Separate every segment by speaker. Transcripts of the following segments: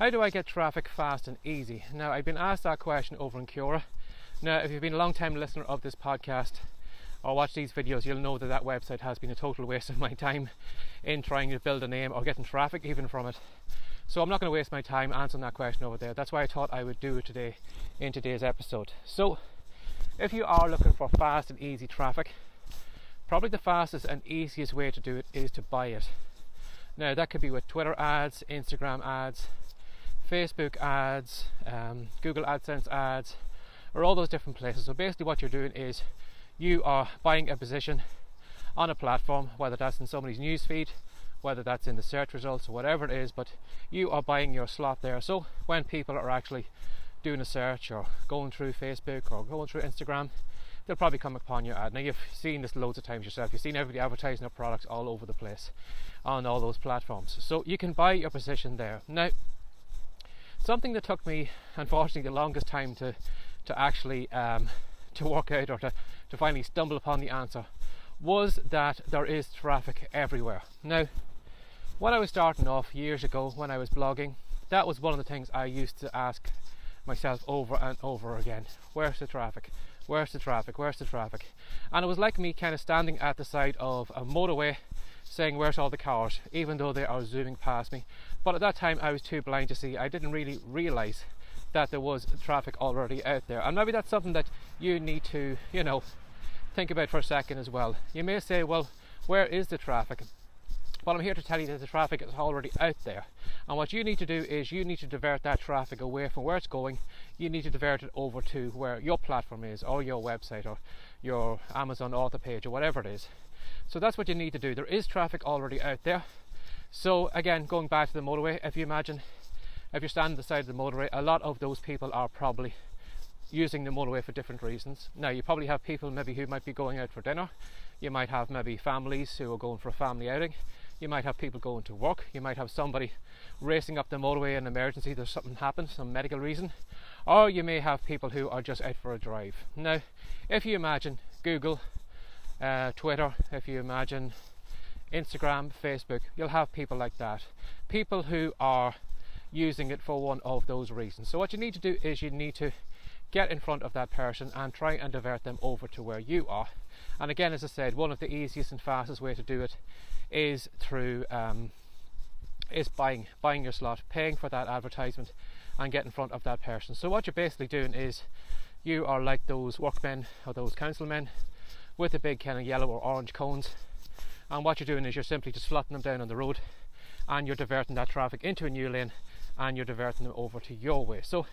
Speaker 1: How do I get traffic fast and easy? Now, I've been asked that question over in Cura. Now, if you've been a long time listener of this podcast or watch these videos, you'll know that that website has been a total waste of my time in trying to build a name or getting traffic even from it. So I'm not going to waste my time answering that question over there. That's why I thought I would do it today in today's episode. So if you are looking for fast and easy traffic, probably the fastest and easiest way to do it is to buy it. Now, that could be with Twitter ads, Instagram ads, Facebook ads, Google AdSense ads, or all those different places. So basically what you're doing is you are buying a position on a platform, whether that's in somebody's newsfeed, whether that's in the search results or whatever it is, but you are buying your slot there. So when people are actually doing a search or going through Facebook or going through Instagram, they'll probably come upon your ad. Now, you've seen this loads of times yourself. You've seen everybody advertising their products all over the place on all those platforms. So you can buy your position there. Now, something that took me, unfortunately, the longest time to actually to work out or to finally stumble upon the answer was that there is traffic everywhere. Now, when I was starting off years ago when I was blogging, that was one of the things I used to ask myself over and over again. Where's the traffic? Where's the traffic? Where's the traffic? And it was like me kind of standing at the side of a motorway saying, where's all the cars, even though they are zooming past me. But at that time I was too blind to see. I didn't really realise that there was traffic already out there. And maybe that's something that you need to, think about for a second as well. You may say, well, where is the traffic? Well, I'm here to tell you that the traffic is already out there. And what you need to do is you need to divert that traffic away from where it's going. You need to divert it over to where your platform is, or your website, or your Amazon author page, or whatever it is. So that's what you need to do. There is traffic already out there. So again, going back to the motorway, if you imagine, if you're standing at the side of the motorway, a lot of those people are probably using the motorway for different reasons. Now, you probably have people maybe who might be going out for dinner. You might have maybe families who are going for a family outing. You might have people going to work. You might have somebody racing up the motorway in an emergency. There's something happened, some medical reason. Or you may have people who are just out for a drive. Now, if you imagine Google, Twitter, if you imagine Instagram, Facebook, you'll have people like that. People who are using it for one of those reasons. So what you need to do is you need to get in front of that person and try and divert them over to where you are. And again, as I said, one of the easiest and fastest way to do it is through buying your slot, paying for that advertisement and get in front of that person. So what you're basically doing is you are like those workmen or those councilmen with the big kind of yellow or orange cones, and what you're doing is you're simply just slotting them down on the road and you're diverting that traffic into a new lane and you're diverting them over to your way. So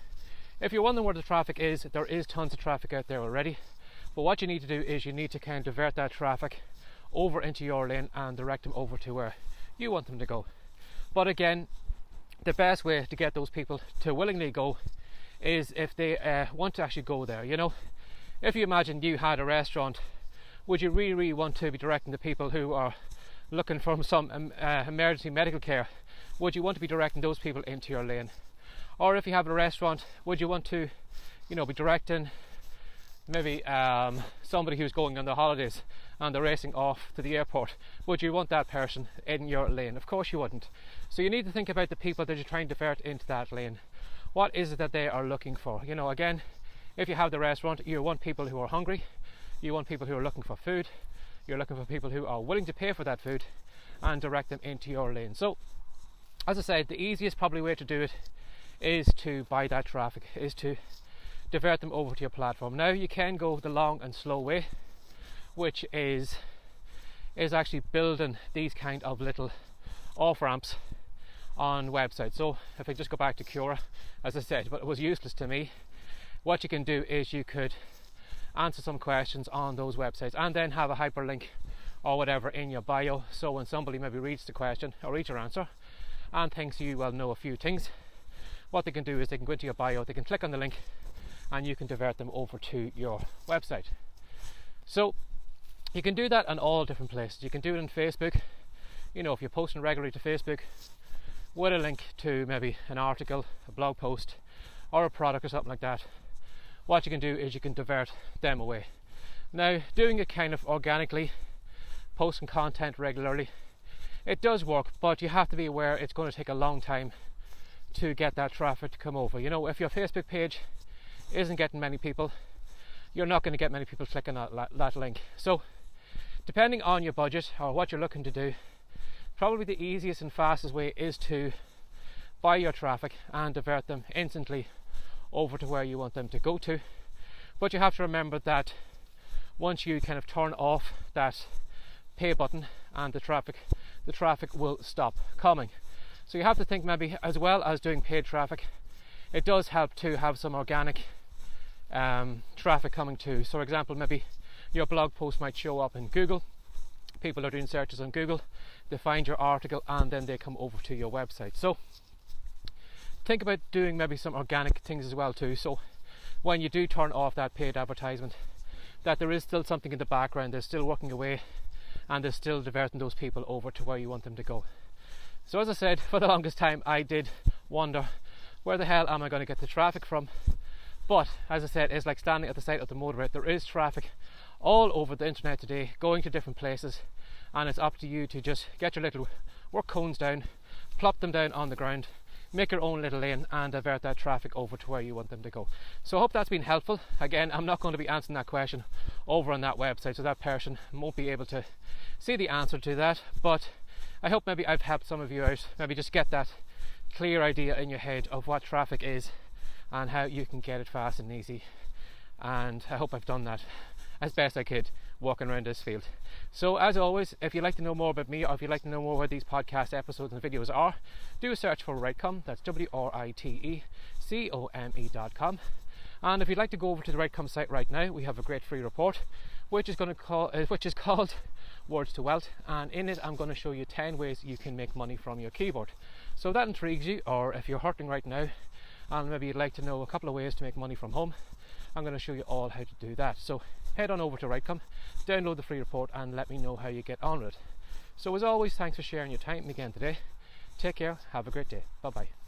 Speaker 1: if you're wondering where the traffic is, there is tons of traffic out there already, but what you need to do is you need to kind of divert that traffic over into your lane and direct them over to where you want them to go. But again, the best way to get those people to willingly go is if they want to actually go there. If you imagine you had a restaurant, would you really want to be directing the people who are looking for some emergency medical care? Would you want to be directing those people into your lane? Or if you have a restaurant, would you want to be directing maybe somebody who's going on their holidays and they're racing off to the airport? Would you want that person in your lane? Of course you wouldn't. So you need to think about the people that you're trying to divert into that lane. What is it that they are looking for? Again, if you have the restaurant, you want people who are hungry, you want people who are looking for food, you're looking for people who are willing to pay for that food and direct them into your lane. So as I said, the easiest probably way to do it is to buy that traffic, is to divert them over to your platform. Now, you can go the long and slow way, which is actually building these kind of little off-ramps on websites. So if I just go back to Cura, as I said, but it was useless to me, what you can do is you could answer some questions on those websites and then have a hyperlink or whatever in your bio, so when somebody maybe reads the question or reads your answer and thinks you will know a few things, what they can do is they can go into your bio, they can click on the link and you can divert them over to your website. So you can do that on all different places. You can do it on Facebook, if you're posting regularly to Facebook with a link to maybe an article, a blog post or a product or something like that. What you can do is you can divert them away. Now, doing it kind of organically, posting content regularly, it does work, but you have to be aware it's going to take a long time to get that traffic to come over. You know, if your Facebook page isn't getting many people, you're not going to get many people clicking that link. So depending on your budget or what you're looking to do, probably the easiest and fastest way is to buy your traffic and divert them instantly over to where you want them to go to. But you have to remember that once you kind of turn off that pay button, and the traffic will stop coming. So you have to think, maybe as well as doing paid traffic, it does help to have some organic traffic coming too. So for example, maybe your blog post might show up in Google. People are doing searches on Google, they find your article, and then they come over to your website. So think about doing maybe some organic things as well too. So when you do turn off that paid advertisement, that there is still something in the background, they're still working away, and they're still diverting those people over to where you want them to go. So as I said, for the longest time I did wonder, where the hell am I going to get the traffic from? But as I said, it's like standing at the side of the motorway. There is traffic all over the internet today, going to different places, and it's up to you to just get your little work cones down, plop them down on the ground, make your own little lane, and divert that traffic over to where you want them to go. So I hope that's been helpful. Again, I'm not going to be answering that question over on that website, so that person won't be able to see the answer to that, but I hope maybe I've helped some of you out, maybe just get that clear idea in your head of what traffic is and how you can get it fast and easy. And I hope I've done that as best I could walking around this field. So as always, if you'd like to know more about me, or if you'd like to know more where these podcast episodes and videos are, do a search for WriteCome. That's WriteCome.com. And if you'd like to go over to the WriteCome site right now, we have a great free report which is called Words to Wealth, and in it I'm going to show you 10 ways you can make money from your keyboard. So if that intrigues you, or if you're hurting right now and maybe you'd like to know a couple of ways to make money from home, I'm going to show you all how to do that. So head on over to WriteCome, download the free report, and let me know how you get on with it. So as always, thanks for sharing your time again today. Take care, have a great day. Bye bye.